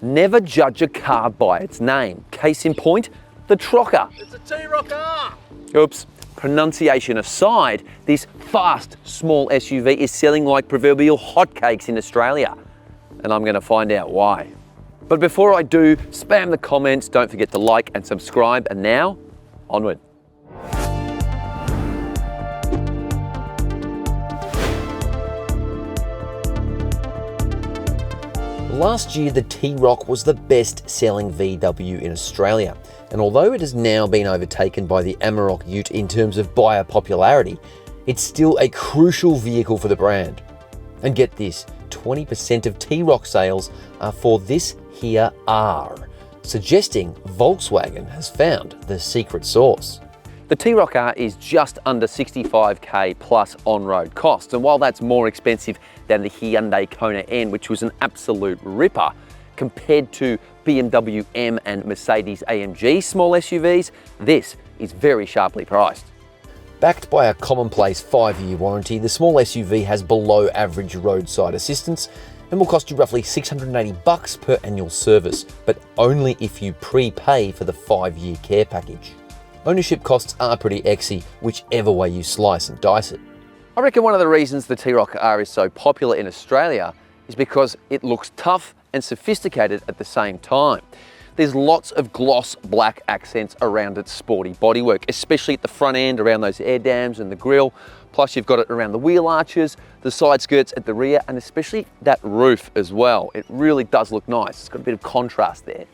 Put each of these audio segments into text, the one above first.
Never judge a car by its name. Case in point, the T-Roc. It's a T-Roc R! Oops. Pronunciation aside, this fast, small SUV is selling like proverbial hotcakes in Australia. And I'm going to find out why. But before I do, spam the comments, don't forget to like and subscribe, and now, onward. Last year, the T-Roc was the best-selling VW in Australia, and although it has now been overtaken by the Amarok Ute in terms of buyer popularity, it's still a crucial vehicle for the brand. And get this, 20% of T-Roc sales are for this here R, suggesting Volkswagen has found the secret sauce. The T-Roc R is just under 65k plus on-road costs, and while that's more expensive than the Hyundai Kona N, which was an absolute ripper, compared to BMW M and Mercedes AMG small SUVs, this is very sharply priced. Backed by a commonplace 5-year warranty, the small SUV has below average roadside assistance and will cost you roughly $680 per annual service, but only if you prepay for the 5-year care package. Ownership costs are pretty exy, whichever way you slice and dice it. I reckon one of the reasons the T-Roc R is so popular in Australia is because it looks tough and sophisticated at the same time. There's lots of gloss black accents around its sporty bodywork, especially at the front end around those air dams and the grille. Plus you've got it around the wheel arches, the side skirts at the rear, and especially that roof as well. It really does look nice. It's got a bit of contrast there.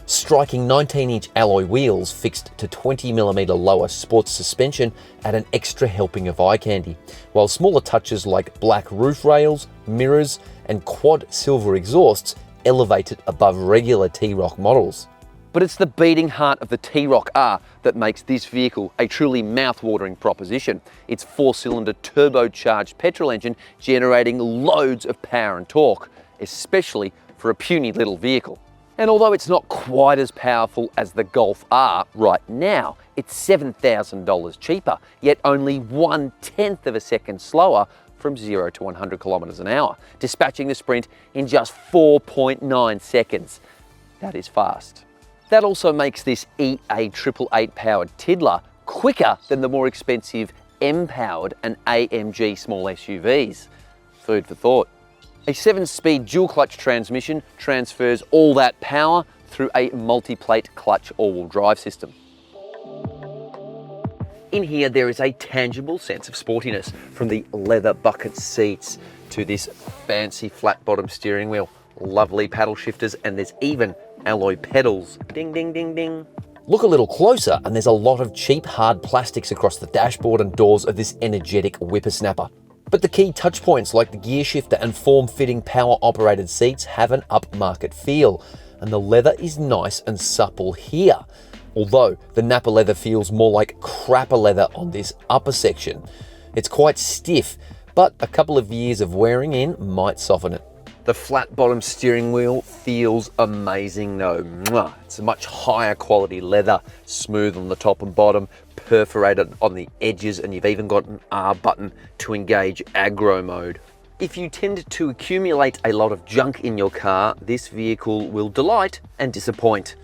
Striking 19-inch alloy wheels fixed to 20mm lower sports suspension add an extra helping of eye candy, while smaller touches like black roof rails, mirrors, and quad silver exhausts elevate it above regular T-Roc models. But it's the beating heart of the T-Roc R that makes this vehicle a truly mouth-watering proposition. Its 4-cylinder turbocharged petrol engine generating loads of power and torque, especially for a puny little vehicle. And although it's not quite as powerful as the Golf R right now, it's $7,000 cheaper, yet only 1/10 of a second slower from 0 to 100 kilometers an hour, dispatching the sprint in just 4.9 seconds. That is fast. That also makes this EA888 powered Tiddler quicker than the more expensive M-powered and AMG small SUVs. Food for thought. A 7-speed dual-clutch transmission transfers all that power through a multi-plate clutch all-wheel drive system. In here, there is a tangible sense of sportiness, from the leather bucket seats to this fancy flat-bottom steering wheel, lovely paddle shifters, and there's even alloy pedals. Ding, ding, ding, ding. Look a little closer, and there's a lot of cheap, hard plastics across the dashboard and doors of this energetic whippersnapper. But the key touch points like the gear shifter and form-fitting power-operated seats have an upmarket feel, and the leather is nice and supple here, although the Nappa leather feels more like crapper leather on this upper section. It's quite stiff, but a couple of years of wearing in might soften it. The flat-bottom steering wheel feels amazing though. Mwah. It's a much higher quality leather, smooth on the top and bottom, perforated on the edges, and you've even got an R button to engage aggro mode. If you tend to accumulate a lot of junk in your car, this vehicle will delight and disappoint.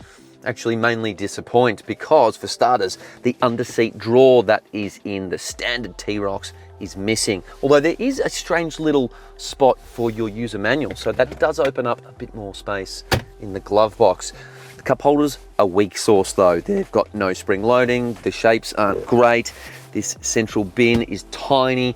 Actually, mainly disappoint, because for starters, the underseat drawer that is in the standard T-Rocs is missing. Although there is a strange little spot for your user manual, so that does open up a bit more space in the glove box. The cup holders are weak sauce though. They've got no spring loading, the shapes aren't great, this central bin is tiny.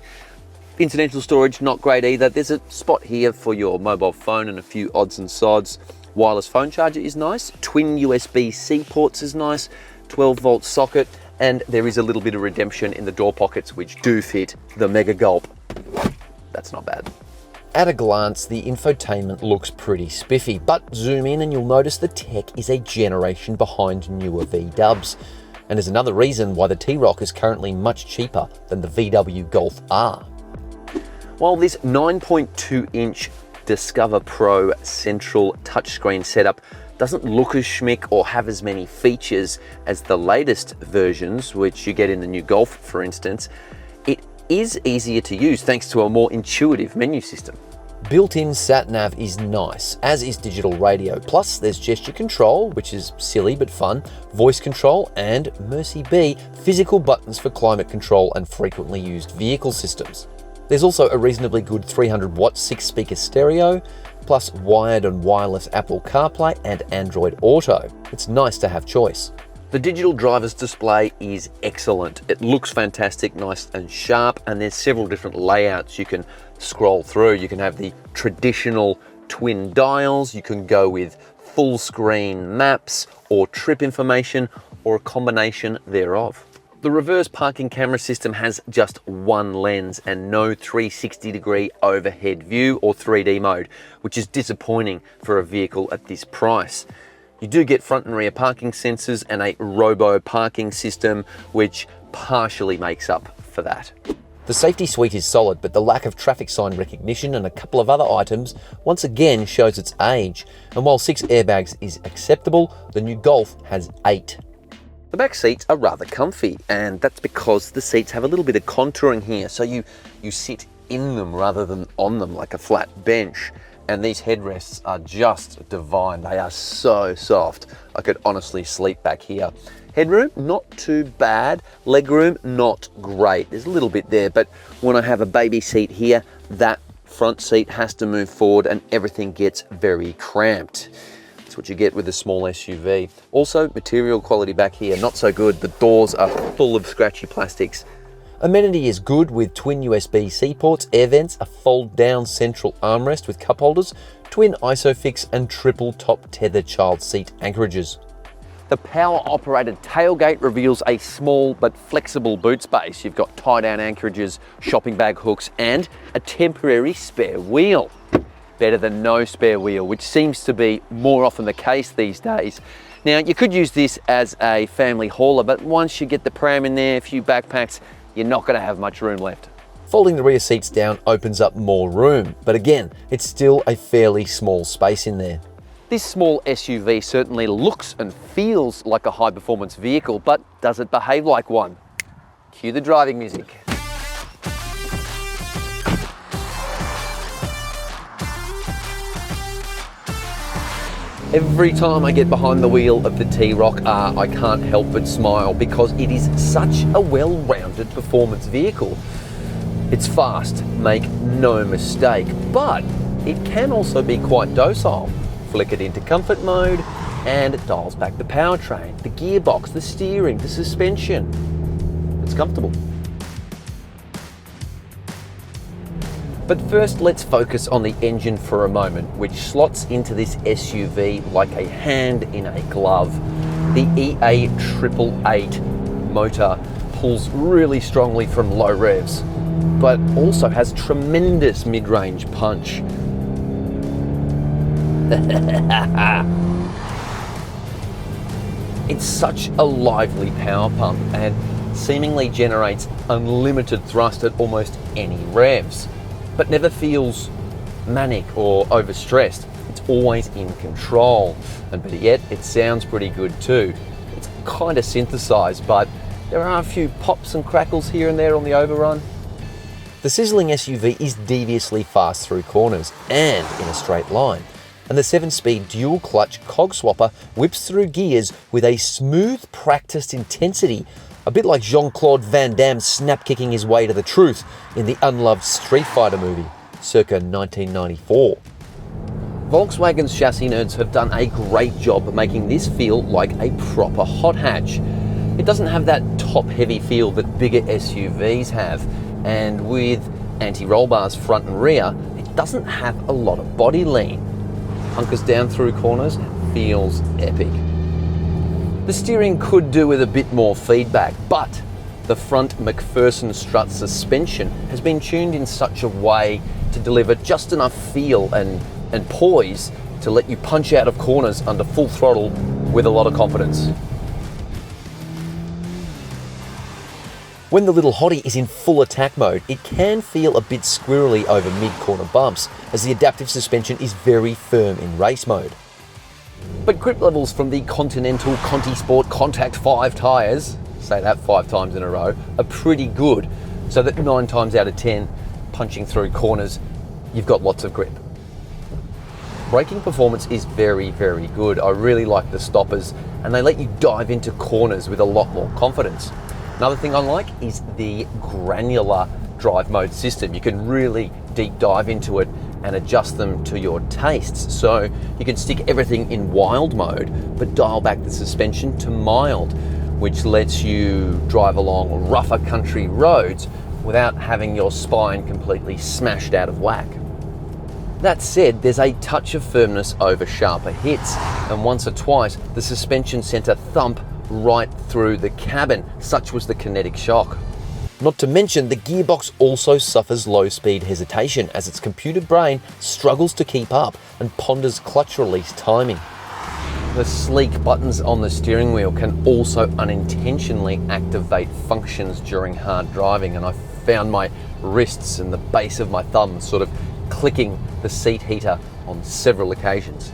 Incidental storage, not great either. There's a spot here for your mobile phone and a few odds and sods. Wireless phone charger is nice, twin USB-C ports is nice, 12-volt socket, and there is a little bit of redemption in the door pockets which do fit the Mega Gulp. That's not bad. At a glance, the infotainment looks pretty spiffy, but zoom in and you'll notice the tech is a generation behind newer V-dubs. And there's another reason why the T-Roc is currently much cheaper than the VW Golf R. While this 9.2-inch Discover Pro central touchscreen setup doesn't look as schmick or have as many features as the latest versions, which you get in the new Golf, for instance, it is easier to use thanks to a more intuitive menu system. Built-in sat-nav is nice, as is digital radio. Plus, there's gesture control, which is silly but fun, voice control, and, mercy be, physical buttons for climate control and frequently used vehicle systems. There's also a reasonably good 300-watt 6-speaker stereo, plus wired and wireless Apple CarPlay and Android Auto. It's nice to have choice. The digital driver's display is excellent. It looks fantastic, nice and sharp, and there's several different layouts you can scroll through. You can have the traditional twin dials, you can go with full screen maps or trip information, or a combination thereof. The reverse parking camera system has just one lens and no 360-degree overhead view or 3D mode, which is disappointing for a vehicle at this price. You do get front and rear parking sensors and a robo parking system, which partially makes up for that. The safety suite is solid, but the lack of traffic sign recognition and a couple of other items once again shows its age. And while 6 airbags is acceptable, the new Golf has 8. The back seats are rather comfy, and that's because the seats have a little bit of contouring here, so you sit in them rather than on them like a flat bench. And these headrests are just divine. They are so soft. I could honestly sleep back here. Headroom, not too bad. Legroom, not great. There's a little bit there, but when I have a baby seat here, that front seat has to move forward and everything gets very cramped. That's what you get with a small SUV. Also, material quality back here, not so good. The doors are full of scratchy plastics. Amenity is good with twin USB-C ports, air vents, a fold-down central armrest with cup holders, twin ISOFIX and triple top tether child seat anchorages. The power-operated tailgate reveals a small but flexible boot space. You've got tie-down anchorages, shopping bag hooks, and a temporary spare wheel. Better than no spare wheel, which seems to be more often the case these days. Now, you could use this as a family hauler, but once you get the pram in there, a few backpacks, you're not going to have much room left. Folding the rear seats down opens up more room, but again, it's still a fairly small space in there. This small SUV certainly looks and feels like a high-performance vehicle, but does it behave like one? Cue the driving music. Every time I get behind the wheel of the T-Roc R, I can't help but smile because it is such a well-rounded performance vehicle. It's fast, make no mistake, but it can also be quite docile. Flick it into comfort mode and it dials back the powertrain, the gearbox, the steering, the suspension. It's comfortable. But first, let's focus on the engine for a moment, which slots into this SUV like a hand in a glove. The EA888 motor pulls really strongly from low revs, but also has tremendous mid-range punch. It's such a lively power pump and seemingly generates unlimited thrust at almost any revs, but never feels manic or overstressed. It's always in control, and better yet, it sounds pretty good too. It's kind of synthesized, but there are a few pops and crackles here and there on the overrun. The sizzling SUV is deviously fast through corners and in a straight line, and the 7-speed dual-clutch cog swapper whips through gears with a smooth, practiced intensity, a bit like Jean-Claude Van Damme snap-kicking his way to the truth in the unloved Street Fighter movie, circa 1994. Volkswagen's chassis nerds have done a great job of making this feel like a proper hot hatch. It doesn't have that top-heavy feel that bigger SUVs have, and with anti-roll bars front and rear, it doesn't have a lot of body lean. Hunkers down through corners and feels epic. The steering could do with a bit more feedback, but the front McPherson strut suspension has been tuned in such a way to deliver just enough feel and poise to let you punch out of corners under full throttle with a lot of confidence. When the little hottie is in full attack mode, it can feel a bit squirrely over mid-corner bumps, as the adaptive suspension is very firm in race mode. But grip levels from the Continental Conti Sport Contact 5 tyres, say that 5 times in a row, are pretty good, so that 9 times out of 10, punching through corners you've got lots of grip. Braking performance is very, very good. I really like the stoppers, and they let you dive into corners with a lot more confidence. Another thing I like is the granular drive mode system. You can really deep dive into it and adjust them to your tastes. So you can stick everything in wild mode, but dial back the suspension to mild, which lets you drive along rougher country roads without having your spine completely smashed out of whack. That said, there's a touch of firmness over sharper hits, and once or twice the suspension sent a thump right through the cabin. Such was the kinetic shock. Not to mention, the gearbox also suffers low speed hesitation as its computer brain struggles to keep up and ponders clutch release timing. The sleek buttons on the steering wheel can also unintentionally activate functions during hard driving, and I found my wrists and the base of my thumb sort of clicking the seat heater on several occasions.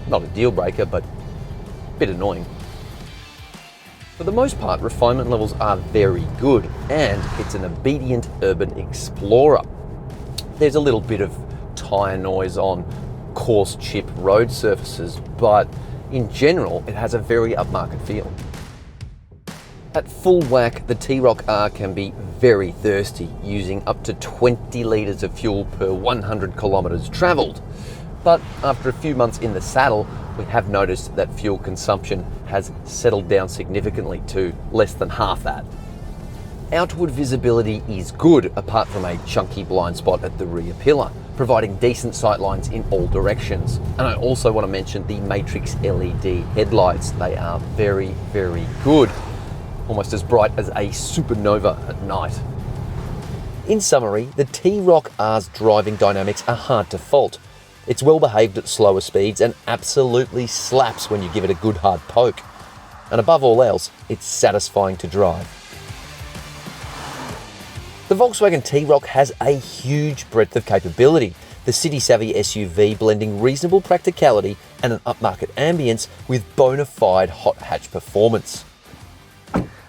Not a deal breaker, but a bit annoying. For the most part, refinement levels are very good, and it's an obedient urban explorer. There's a little bit of tyre noise on coarse chip road surfaces, but in general, it has a very upmarket feel. At full whack, the T-Roc R can be very thirsty, using up to 20 litres of fuel per 100 kilometres travelled. But after a few months in the saddle, we have noticed that fuel consumption has settled down significantly to less than half that. Outward visibility is good, apart from a chunky blind spot at the rear pillar, providing decent sight lines in all directions. And I also want to mention the Matrix LED headlights. They are very, very good. Almost as bright as a supernova at night. In summary, the T-Roc R's driving dynamics are hard to fault. It's well behaved at slower speeds and absolutely slaps when you give it a good hard poke. And above all else, it's satisfying to drive. The Volkswagen T-Roc has a huge breadth of capability. The city-savvy SUV blending reasonable practicality and an upmarket ambience with bona fide hot hatch performance.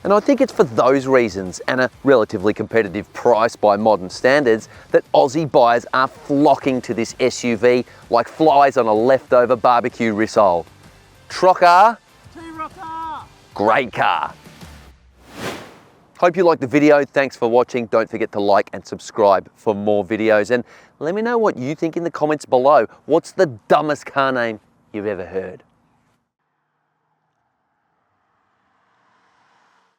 And I think it's for those reasons and a relatively competitive price by modern standards that Aussie buyers are flocking to this SUV like flies on a leftover barbecue rissole. T-Roc R? T-Roc R! Great car. Hope you liked the video. Thanks for watching. Don't forget to like and subscribe for more videos. And let me know what you think in the comments below. What's the dumbest car name you've ever heard?